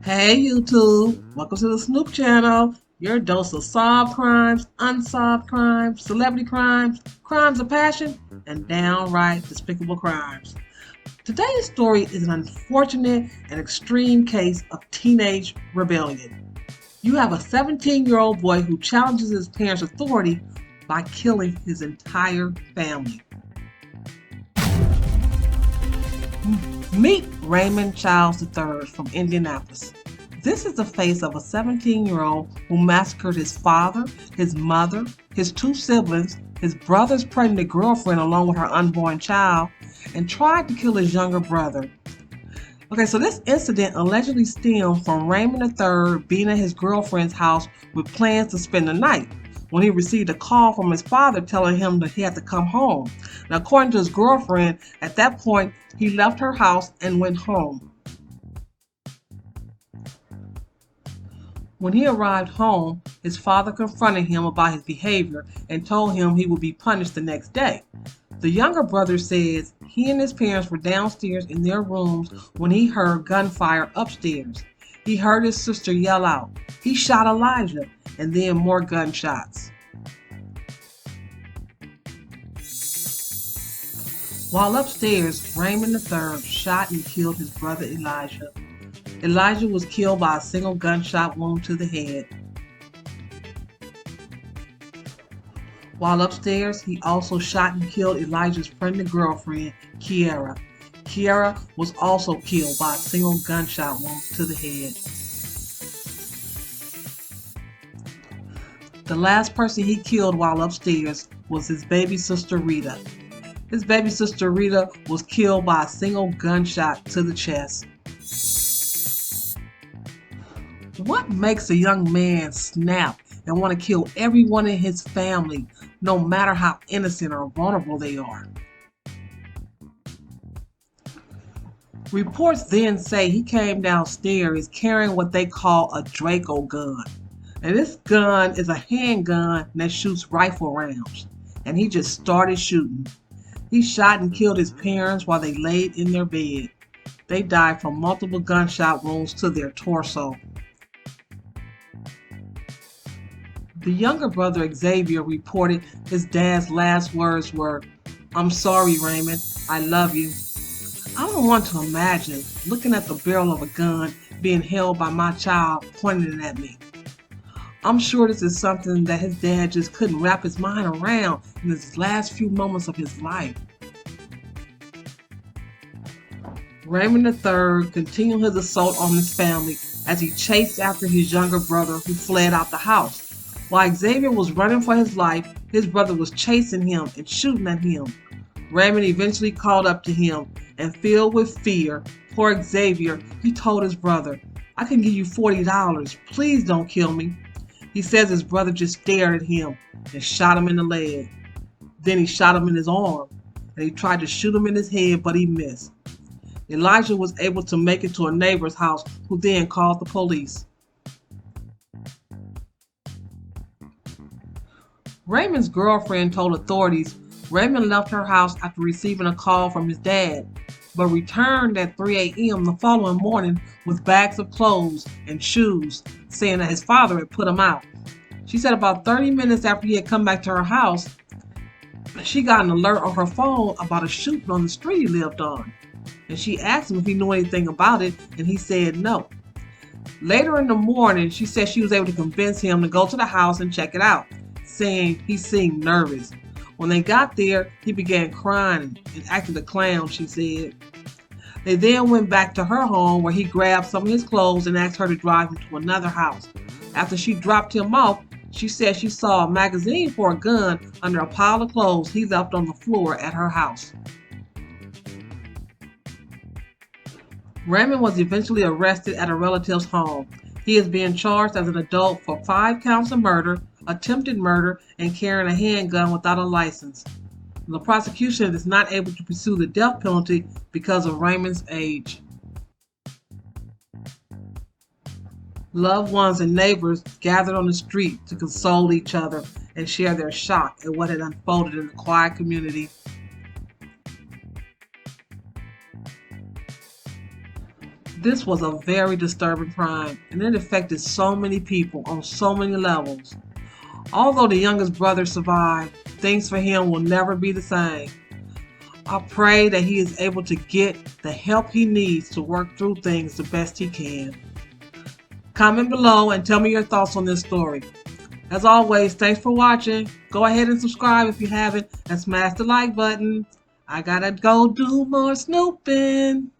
Hey YouTube, welcome to the Snoop channel. Your dose of solved crimes, unsolved crimes, celebrity crimes, crimes of passion, and downright despicable crimes. Today's story is an unfortunate and extreme case of teenage rebellion. You have a 17-year-old boy who challenges his parents' authority by killing his entire family. Meet Raymond Childs III from Indianapolis. This is the face of a 17-year-old who massacred his father, his mother, his two siblings, his brother's pregnant girlfriend along with her unborn child, and tried to kill his younger brother. Okay, so this incident allegedly stemmed from Raymond III being at his girlfriend's house with plans to spend the night when he received a call from his father telling him that he had to come home. Now, according to his girlfriend, at that point, he left her house and went home. When he arrived home, his father confronted him about his behavior and told him he would be punished the next day. The younger brother says he and his parents were downstairs in their rooms when he heard gunfire upstairs. He heard his sister yell out, "He shot Elijah," and then more gunshots. While upstairs, Raymond III shot and killed his brother Elijah. Elijah was killed by a single gunshot wound to the head. While upstairs, he also shot and killed Elijah's pregnant girlfriend, Kiara. Kiara was also killed by a single gunshot wound to the head. The last person he killed while upstairs was his baby sister Rita. His baby sister Rita was killed by a single gunshot to the chest. What makes a young man snap and want to kill everyone in his family, no matter how innocent or vulnerable they are? Reports then say he came downstairs carrying what they call a Draco gun. And this gun is a handgun that shoots rifle rounds. And he just started shooting. He shot and killed his parents while they laid in their bed. They died from multiple gunshot wounds to their torso. The younger brother Xavier reported his dad's last words were, "I'm sorry, Raymond. I love you." I don't want to imagine looking at the barrel of a gun being held by my child pointing it at me. I'm sure this is something that his dad just couldn't wrap his mind around in his last few moments of his life. Raymond III continued his assault on his family as he chased after his younger brother who fled out the house. While Xavier was running for his life, his brother was chasing him and shooting at him. Raymond eventually called up to him, and filled with fear, poor Xavier, he told his brother, "I can give you $40. Please don't kill me." He says his brother just stared at him and shot him in the leg. Then he shot him in his arm, and he tried to shoot him in his head, but he missed. Elijah was able to make it to a neighbor's house, who then called the police. Raymond's girlfriend told authorities Raymond left her house after receiving a call from his dad, but returned at 3 a.m. the following morning with bags of clothes and shoes, saying that his father had put him out. She said about 30 minutes after he had come back to her house, she got an alert on her phone about a shooting on the street he lived on, and she asked him if he knew anything about it, and he said no. Later in the morning, she said she was able to convince him to go to the house and check it out, saying he seemed nervous. When they got there, he began crying and acting a clown, she said. They then went back to her home where he grabbed some of his clothes and asked her to drive him to another house. After she dropped him off, she said she saw a magazine for a gun under a pile of clothes he left on the floor at her house. Raymond was eventually arrested at a relative's home. He is being charged as an adult for 5 counts of murder, attempted murder, and carrying a handgun without a license. The prosecution is not able to pursue the death penalty because of Raymond's age. Loved ones and neighbors gathered on the street to console each other and share their shock at what had unfolded in the quiet community. This was a very disturbing crime, and it affected so many people on so many levels. Although the youngest brother survived, things for him will never be the same. I pray that he is able to get the help he needs to work through things the best he can. Comment below and tell me your thoughts on this story. As always, thanks for watching. Go ahead and subscribe if you haven't and smash the like button. I gotta go do more snooping.